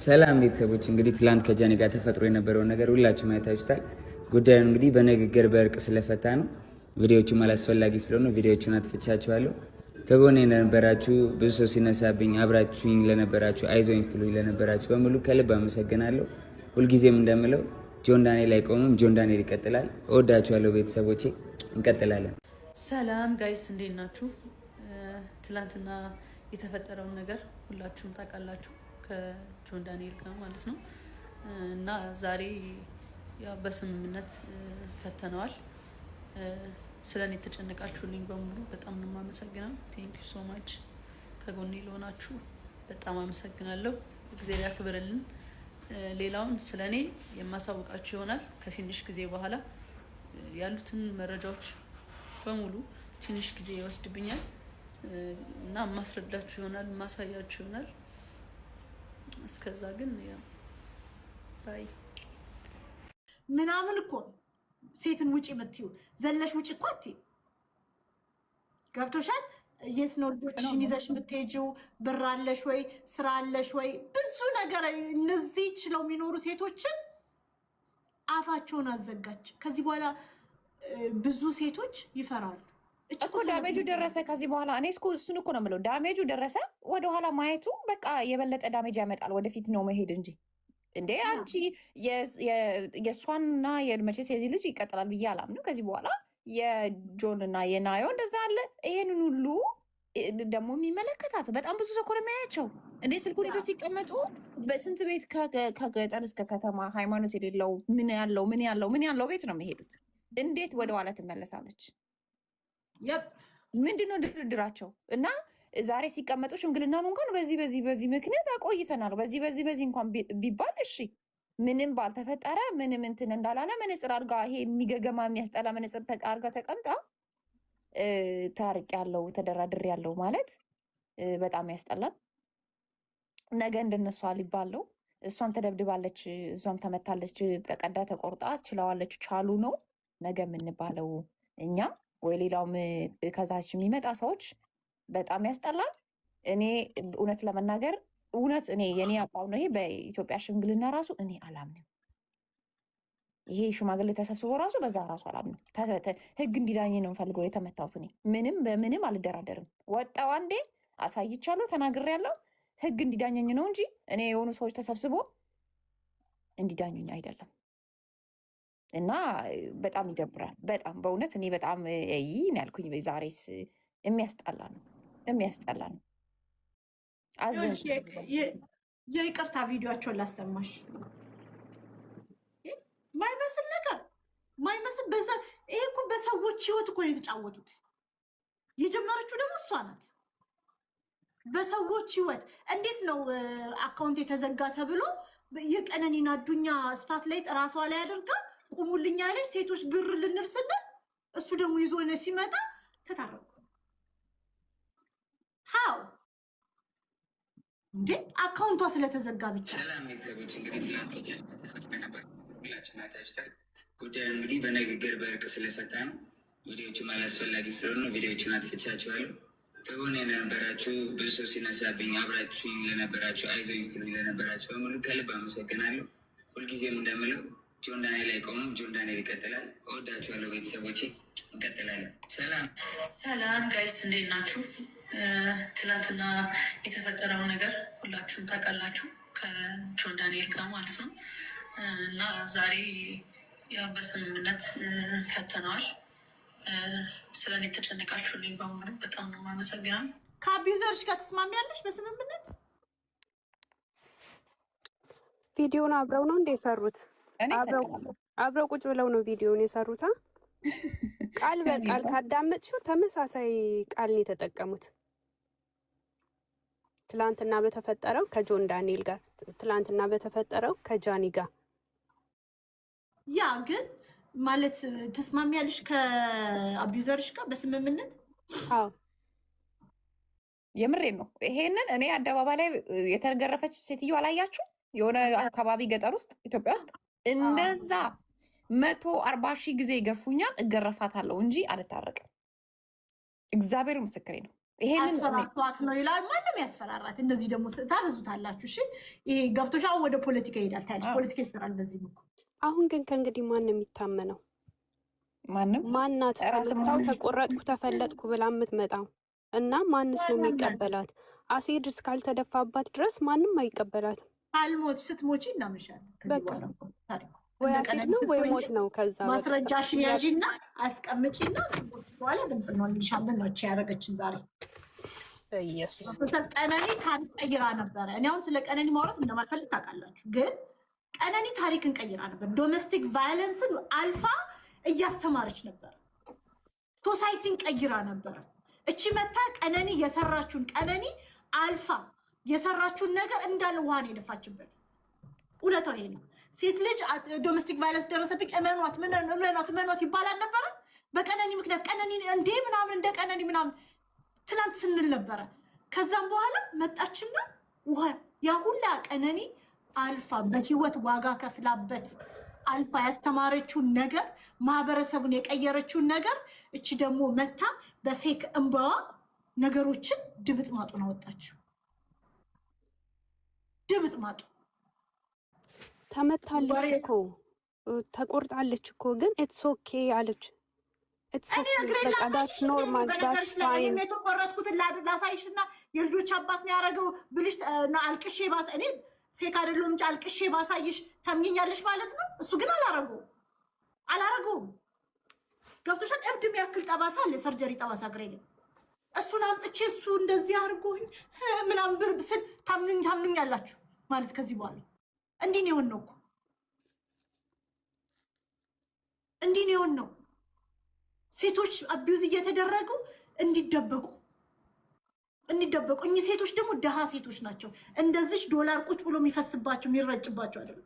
ሰላም ቤተሰቦች፣ እንግዲህ ትላንት ከጃኒ ጋር ተፈጥሮ የነበረውን ነገር ሁላችሁም አይታችሁታል። ጉዳዩን እንግዲህ በንግግር በእርቅ ስለፈታ ነው። ቪዲዮዎቹም አላስፈላጊ ስለሆኑ ቪዲዮዎቹን አጥፍቻችኋለሁ። ከጎኔ ለነበራችሁ፣ ብዙ ሰው ሲነሳብኝ አብራችሁኝ ለነበራችሁ፣ አይዞኝ ስትሉኝ ለነበራችሁ በሙሉ ከልብ አመሰግናለሁ። ሁልጊዜም እንደምለው ጆን ዳንኤል አይቆምም፣ ጆን ዳንኤል ይቀጥላል። እወዳችኋለሁ ቤተሰቦቼ፣ እንቀጥላለን። ሰላም ጋይስ፣ እንዴት ናችሁ? ትላንትና የተፈጠረውን ነገር ሁላችሁም ታውቃላችሁ ከጆን ዳንኤል ጋር ማለት ነው። እና ዛሬ ያው በስምምነት ፈተነዋል። ስለ እኔ የተጨነቃችሁልኝ በሙሉ በጣም ነው የማመሰግነው። ቴንክ ዩ ሶ ማች። ከጎኔ ለሆናችሁ በጣም አመሰግናለሁ። እግዚአብሔር ያክብርልን። ሌላውን ስለ እኔ የማሳውቃችሁ ይሆናል ከትንሽ ጊዜ በኋላ። ያሉትን መረጃዎች በሙሉ ትንሽ ጊዜ ይወስድብኛል እና ማስረዳችሁ ይሆናል፣ ማሳያችሁ ይሆናል። እስከዛ ግን ያው ባይ ምናምን እኮ ሴትን ውጪ የምትይው ዘለሽ ውጪ እኮ አትይም። ገብቶሻል? የት ነው ልጆችሽን ይዘሽ የምትሄጂው? ብር አለሽ ወይ? ስራ አለሽ ወይ? ብዙ ነገር እነዚህ ችለው የሚኖሩ ሴቶችን አፋቸውን አዘጋች። ከዚህ በኋላ ብዙ ሴቶች ይፈራሉ እኮ። ዳሜጁ ደረሰ። ከዚህ በኋላ እኔ እሱን እኮ ነው የምለው። ዳሜጁ ደረሰ። ወደኋላ ማየቱ በቃ የበለጠ ዳሜጅ ያመጣል። ወደፊት ነው መሄድ እንጂ እንዴ አንቺ የእሷንና የመቼስ የዚህ ልጅ ይቀጥላል ብዬ አላምንም። ከዚህ በኋላ የጆን እና የናዮ እንደዛ አለ። ይሄንን ሁሉ ደግሞ የሚመለከታት በጣም ብዙ ሰው እኮ ነው የሚያያቸው። እንዴ ስልኩን ይዘው ሲቀመጡ በስንት ቤት ከገጠር እስከ ከተማ ሃይማኖት የሌለው ምን ያለው ቤት ነው የሚሄዱት። እንዴት ወደኋላ ትመለሳለች? ምንድነው ድርድራቸው? እና ዛሬ ሲቀመጡ ሽምግልናኑ እንኳን በዚህ ምክንያት አቆይተናል። በዚህ እንኳን ቢባል እሺ፣ ምንም ባልተፈጠረ ምንም እንትን እንዳላለ መነጽር አድርጋ ይሄ የሚገገማ የሚያስጠላ መነጽር አድርጋ ተቀምጣ ታርቅ ያለው ተደራድር ያለው ማለት በጣም ያስጠላል። ነገ እንደነሷ ሊባለው እሷም ተደብድባለች፣ እሷም ተመታለች፣ ተቀዳ ተቆርጣ ችለዋለች፣ ቻሉ ነው ነገ የምንባለው እኛ ወይ ሌላውም ከዛች የሚመጣ ሰዎች በጣም ያስጠላል። እኔ እውነት ለመናገር እኔ የኔ አቋም ነው ይሄ። በኢትዮጵያ ሽምግልና ራሱ እኔ አላምንም። ይሄ ሽማግሌ ተሰብስቦ ራሱ በዛ ራሱ አላምንም። ህግ እንዲዳኝ ነው የምፈልገው። የተመታሁት እኔ በምንም አልደራደርም። ወጣው አንዴ አሳይቻለሁ፣ ተናግሬያለሁ። ህግ እንዲዳኘኝ ነው እንጂ እኔ የሆኑ ሰዎች ተሰብስቦ እንዲዳኙኝ አይደለም። እና በጣም ይደብራል። በጣም በእውነት እኔ በጣም ይህን ያልኩኝ ዛሬስ የሚያስጠላ ነው። የይቅርታ ቪዲዮቸውን ላሰማሽ። ማይመስል ነገር ማይመስል በዛ ይሄ እኮ በሰዎች ህይወት እኮ ነው የተጫወቱት። የጀመረችው ደግሞ እሷ ናት። በሰዎች ህይወት እንዴት ነው አካውንት የተዘጋ ተብሎ የቀነኒን አዱኛ ስፓት ላይ ራሷ ላይ አድርጋ ቁሙልኛ ላይ ሴቶች ግር ልንል ስንል እሱ ደግሞ ይዞ ነው ሲመጣ ተታረቁ። ሃው እንዴ አካውንቷ ስለተዘጋ ብቻ። ሰላም ቤተሰቦች፣ እንግዲህ ትላንት ነበር ሁላችን አይታችሁታል። ጉዳዩ እንግዲህ በንግግር በእርቅ ስለፈታ ነው። ቪዲዮዎቹም አላስፈላጊ ስለሆኑ ቪዲዮዎቹን አጥፍቻችኋለሁ። ከጎኔ ለነበራችሁ፣ ብዙ ሰው ሲነሳብኝ አብራችሁኝ ለነበራችሁ፣ አይዞኝ ስትሉኝ ለነበራችሁ በሙሉ ከልብ አመሰግናለሁ። ሁልጊዜም እንደምለው ጆን ዳንኤል አይቆምም፣ ጆን ዳንኤል ይቀጥላል። እወዳችኋለሁ ቤተሰቦቼ፣ እንቀጥላለን። ሰላም ጋይስ፣ እንዴት ናችሁ? ትላንትና የተፈጠረውን ነገር ሁላችሁም ታውቃላችሁ ከጆን ዳንኤል ጋር ማለት ነው። እና ዛሬ ያው በስምምነት ፈተነዋል። ስለ እኔ የተጨነቃችሁልኝ በሙሉ በጣም ነው የማመሰግነው። ከአቢዩዘርሽ ጋር ተስማሚያለሽ በስምምነት? ቪዲዮን አብረው ነው እንደ የሰሩት? አብረው ቁጭ ብለው ነው ቪዲዮን የሰሩት። ቃል በቃል ካዳመጥሽው ተመሳሳይ ቃል ነው የተጠቀሙት። ትላንትና በተፈጠረው ከጆን ዳንኤል ጋር፣ ትላንትና በተፈጠረው ከጃኒ ጋር። ያ ግን ማለት ተስማሚያለሽ ከአቢዩዘርሽ ጋር በስምምነት? አዎ የምሬን ነው። ይሄንን እኔ አደባባይ ላይ የተገረፈች ሴትዮ አላያችሁ? የሆነ አካባቢ ገጠር ውስጥ ኢትዮጵያ ውስጥ እንደዛ 140,000 ጊዜ ይገፉኛል፣ እገረፋታለሁ እንጂ አልታረቅም። እግዚአብሔር ምስክሬ ነው። ያስፈራራት ነው ይላል። ማንም ያስፈራራት። እነዚህ ደግሞ ታበዙታላችሁ። እሺ ይሄ ገብቶሽ አሁን ወደ ፖለቲካ ይሄዳል። ታያለሽ ፖለቲካ ይሰራል በዚህ እኮ። አሁን ግን ከእንግዲህ ማንም የሚታመነው ማናት? ተመታው ተቆረጥኩ ተፈለጥኩ ብላ የምትመጣው እና ማንስ ነው የሚቀበላት? አሲድ እስካልተደፋባት ድረስ ማንም አይቀበላትም። አልሞት ስትሞቺ እናምንሻለን። ከዚህ በኋላ ታሪኩ ወይ አሲድ ነው ወይ ሞት ነው። ከዛ ማስረጃሽን ያዢና አስቀምጪና በኋላ ድምጽ ነው እንልሻለን። ነው ያደረገችን ዛሬ ኢየሱስ። ቀነኒ ታሪክ ቀይራ ነበረ። እኔ አሁን ስለ ቀነኒ ማውራት እንደማልፈልግ ታውቃላችሁ፣ ግን ቀነኒ ታሪክን ቀይራ ነበር። ዶሜስቲክ ቫዮለንስን አልፋ እያስተማረች ነበር። ሶሳይቲን ቀይራ ነበር። እቺ መታ ቀነኒ የሰራችውን ቀነኒ አልፋ የሰራችውን ነገር እንዳለ ውሃን የደፋችበት እውነታው ይሄ ነው። ሴት ልጅ ዶሜስቲክ ቫዮለንስ ደረሰብኝ እመኗት፣ እመኗት ይባላል ነበረ። በቀነኒ ምክንያት ቀነኒ እንዴ ምናምን እንደ ቀነኒ ምናምን ትናንት ስንል ነበረ። ከዛም በኋላ መጣችና ውሃ ያ ሁላ ቀነኒ አልፋ በህይወት ዋጋ ከፍላበት አልፋ ያስተማረችውን ነገር ማህበረሰቡን የቀየረችውን ነገር እቺ ደግሞ መታ በፌክ እንባዋ ነገሮችን ድምጥ ማጡን አወጣችው። ድምጥ ማጡ ተመታለች እኮ ተቆርጣለች እኮ ግን ኢትስ ኦኬ አለች። ኢትስ ኦኬ በቃ ዳስ ኖርማል ዳስ ፋይን። የተቆረጥኩትን ላሳይሽና የልጆች አባት ነው ያደረገው ብልሽ አልቅሼ ባስ እኔ ፌክ አይደለም እንጂ አልቅሼ ባሳይሽ ታምኛለሽ ማለት ነው። እሱ ግን አላረገውም። ገብቶሻል? እብድም ያክል ጠባሳ አለ፣ ሰርጀሪ ጠባሳ ግሬ ላይ እሱን አምጥቼ እሱ እንደዚህ አድርጎኝ ምናምን ብር ብስል ታምኑኛላችሁ ማለት ከዚህ በኋላ እንዲህ ነው የሆነው እኮ እንዲህ ነው የሆነው። ሴቶች አቢዩዝ እየተደረጉ እንዲደበቁ እኚህ ሴቶች ደግሞ ደሃ ሴቶች ናቸው። እንደዚህ ዶላር ቁጭ ብሎ የሚፈስባቸው የሚረጭባቸው አይደለም።